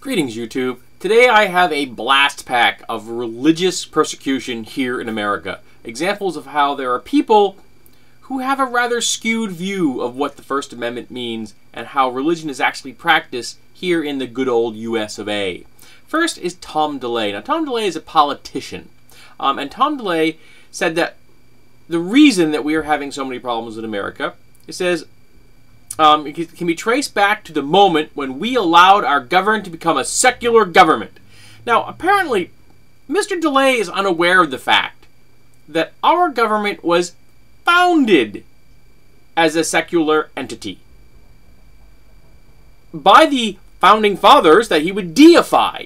Greetings, YouTube. Today I have a blast pack of religious persecution here in America. Examples of how there are people who have a rather skewed view of what the First Amendment means and how religion is actually practiced here in the good old US of A. First is Tom DeLay. Now, Tom DeLay is a politician. And Tom DeLay said that the reason that we are having so many problems in America, it says, it can be traced back to the moment when we allowed our government to become a secular government. Now, apparently, Mr. DeLay is unaware of the fact that our government was founded as a secular entity by the founding fathers that he would deify,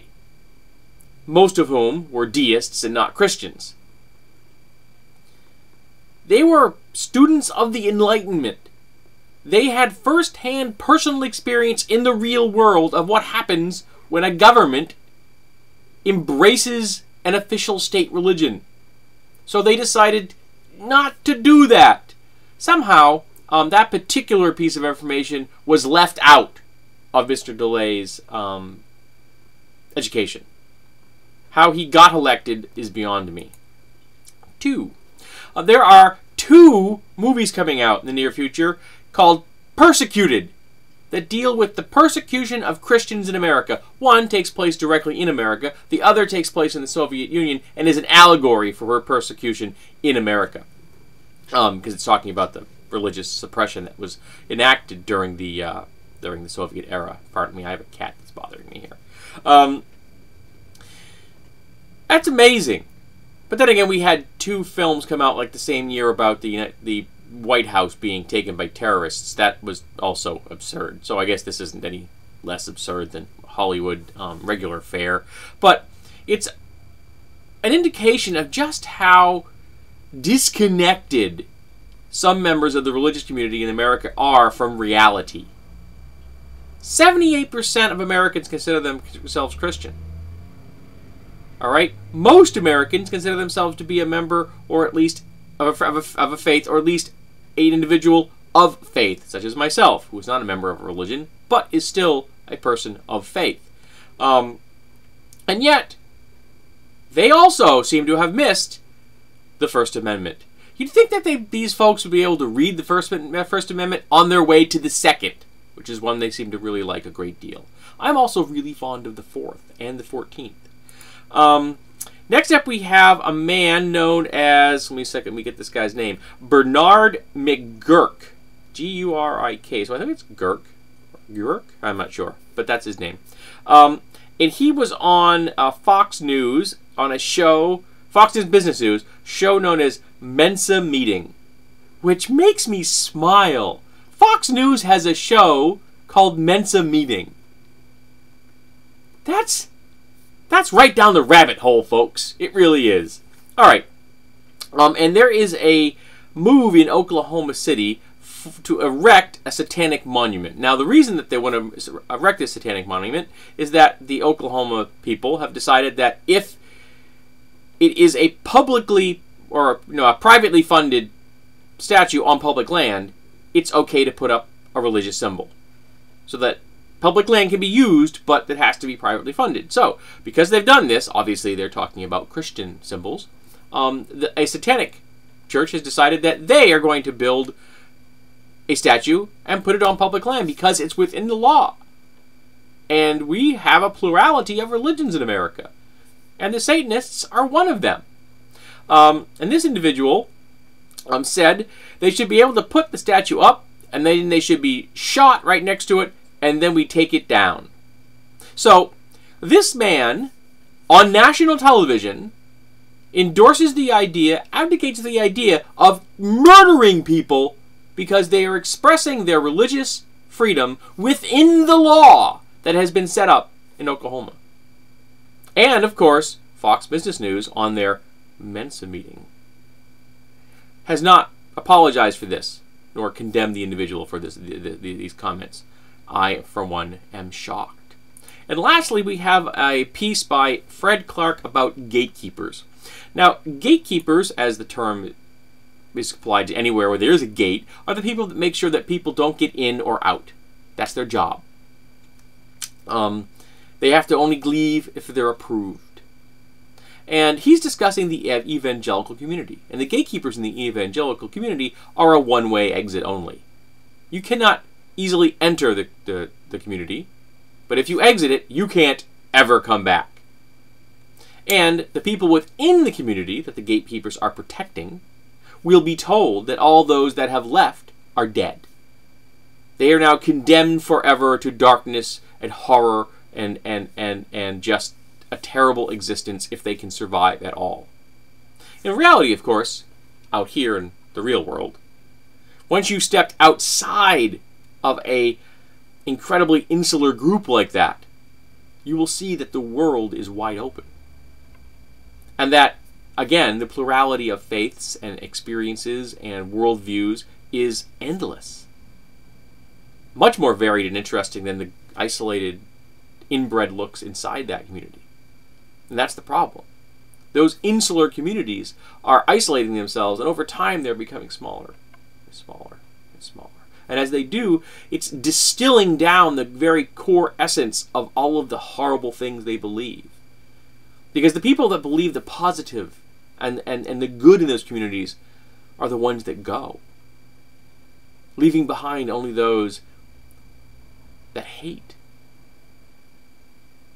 most of whom were deists and not Christians. They were students of the Enlightenment. They had first-hand personal experience in the real world of what happens when a government embraces an official state religion. So they decided not to do that. Somehow, that particular piece of information was left out of Mr. DeLay's education. How he got elected is beyond me. There are two movies coming out in the near future called Persecuted that deal with the persecution of Christians in America. One takes place directly in America. The other takes place in the Soviet Union and is an allegory for her persecution in America. Because it's talking about the religious suppression that was enacted during the Soviet era. Pardon me, I have a cat that's bothering me here. That's amazing. But then again, we had two films come out like the same year about the White House being taken by terrorists. That was also absurd. So I guess this isn't any less absurd than Hollywood regular fare. But it's an indication of just how disconnected some members of the religious community in America are from reality. 78% of Americans consider themselves Christian. All right? Most Americans consider themselves to be a member, or at least of a faith, or at least an individual of faith, such as myself, who is not a member of a religion, but is still a person of faith. And yet, they also seem to have missed the First Amendment. You'd think that these folks would be able to read the First Amendment on their way to the Second, which is one they seem to really like a great deal. I'm also really fond of the Fourth and the 14th. Next up, we have a man known as, let me get this guy's name, Bernard McGurk, G-U-R-I-K. So I think it's Gurk, I'm not sure, but that's his name. And he was on Fox News on a show, Fox News Business News, show known as Mensa Meeting, which makes me smile. Fox News has a show called Mensa Meeting. That's right down the rabbit hole, folks. It really is. All right. And there is a move in Oklahoma City to erect a satanic monument. Now, the reason that they want to erect this satanic monument is that the Oklahoma people have decided that if it is a publicly or a privately funded statue on public land, it's okay to put up a religious symbol. So that public land can be used, but it has to be privately funded. So, because they've done this, obviously they're talking about Christian symbols, a satanic church has decided that they are going to build a statue and put it on public land because it's within the law. And we have a plurality of religions in America. And the Satanists are one of them. And this individual said they should be able to put the statue up, and then they should be shot right next to it, and then we take it down. So, this man, on national television, endorses the idea, advocates the idea of murdering people because they are expressing their religious freedom within the law that has been set up in Oklahoma. And, of course, Fox Business News, on their Mensa Meeting, has not apologized for this, nor condemned the individual for these comments. I, for one, am shocked. And lastly, we have a piece by Fred Clark about gatekeepers. Now, gatekeepers, as the term is applied to anywhere where there is a gate, are the people that make sure that people don't get in or out. That's their job. They have to only leave if they're approved. And he's discussing the evangelical community. And the gatekeepers in the evangelical community are a one-way exit only. You cannot easily enter the community, but if you exit it, you can't ever come back. And the people within the community that the gatekeepers are protecting will be told that all those that have left are dead. They are now condemned forever to darkness and horror and just a terrible existence if they can survive at all. In reality, of course, out here in the real world, once you stepped outside of a incredibly insular group like that, you will see that the world is wide open. And that, again, the plurality of faiths and experiences and worldviews is endless. Much more varied and interesting than the isolated, inbred looks inside that community. And that's the problem. Those insular communities are isolating themselves, and over time they're becoming smaller and smaller and smaller. And as they do, it's distilling down the very core essence of all of the horrible things they believe. Because the people that believe the positive and the good in those communities are the ones that go, leaving behind only those that hate,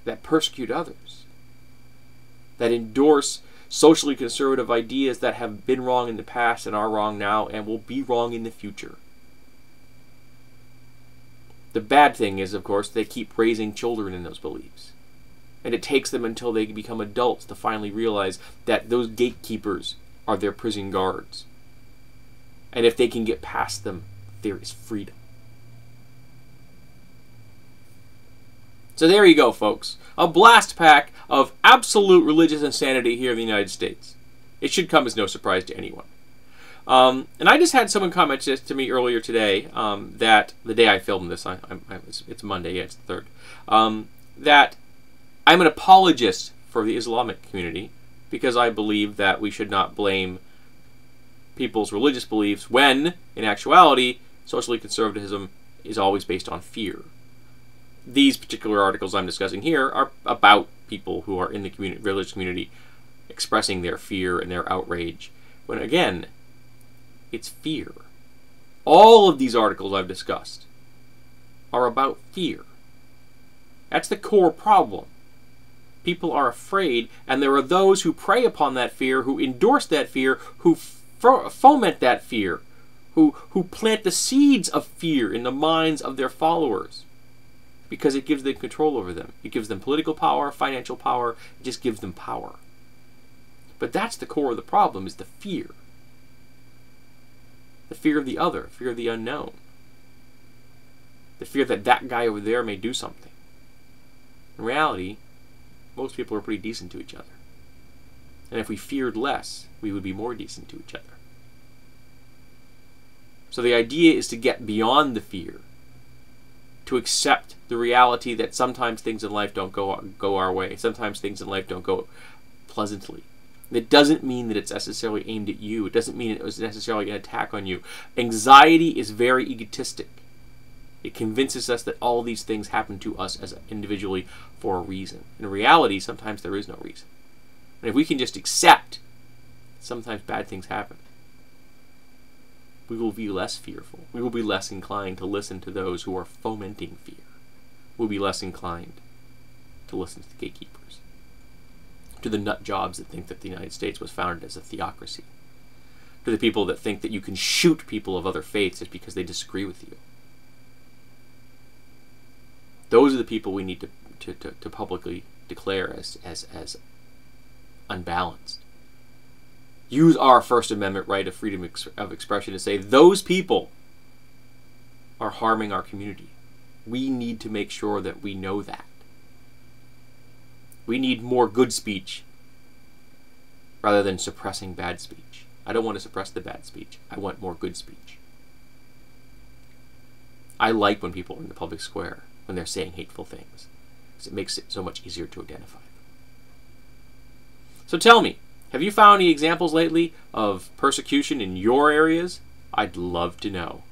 that persecute others, that endorse socially conservative ideas that have been wrong in the past and are wrong now and will be wrong in the future. The bad thing is, of course, they keep raising children in those beliefs. And it takes them until they become adults to finally realize that those gatekeepers are their prison guards. And if they can get past them, there is freedom. So there you go, folks. A blast pack of absolute religious insanity here in the United States. It should come as no surprise to anyone. And I just had someone comment to me earlier today that the day I filmed this, it's Monday, yeah, it's the 3rd, that I'm an apologist for the Islamic community because I believe that we should not blame people's religious beliefs when, in actuality, socially conservatism is always based on fear. These particular articles I'm discussing here are about people who are in the religious community expressing their fear and their outrage, when again, it's fear. All of these articles I've discussed are about fear. That's the core problem. People are afraid, and there are those who prey upon that fear, who endorse that fear, who foment that fear, who plant the seeds of fear in the minds of their followers, because it gives them control over them. It gives them political power, financial power, it just gives them power. But that's the core of the problem, is the fear. The fear of the other, fear of the unknown. The fear that that guy over there may do something. In reality, most people are pretty decent to each other. And if we feared less, we would be more decent to each other. So the idea is to get beyond the fear, to accept the reality that sometimes things in life don't go our way. Sometimes things in life don't go pleasantly. It doesn't mean that it's necessarily aimed at you. It doesn't mean it was necessarily an attack on you. Anxiety is very egotistic. It convinces us that all these things happen to us as individually for a reason. In reality, sometimes there is no reason. And if we can just accept sometimes bad things happen, we will be less fearful. We will be less inclined to listen to those who are fomenting fear. We'll be less inclined to listen to the gatekeepers, to the nut jobs that think that the United States was founded as a theocracy, to the people that think that you can shoot people of other faiths just because they disagree with you. Those are the people we need to publicly declare as unbalanced. Use our First Amendment right of freedom of expression to say those people are harming our community. We need to make sure that we know that. We need more good speech rather than suppressing bad speech. I don't want to suppress the bad speech. I want more good speech. I like when people are in the public square, when they're saying hateful things, because it makes it so much easier to identify them. So tell me, have you found any examples lately of persecution in your areas? I'd love to know.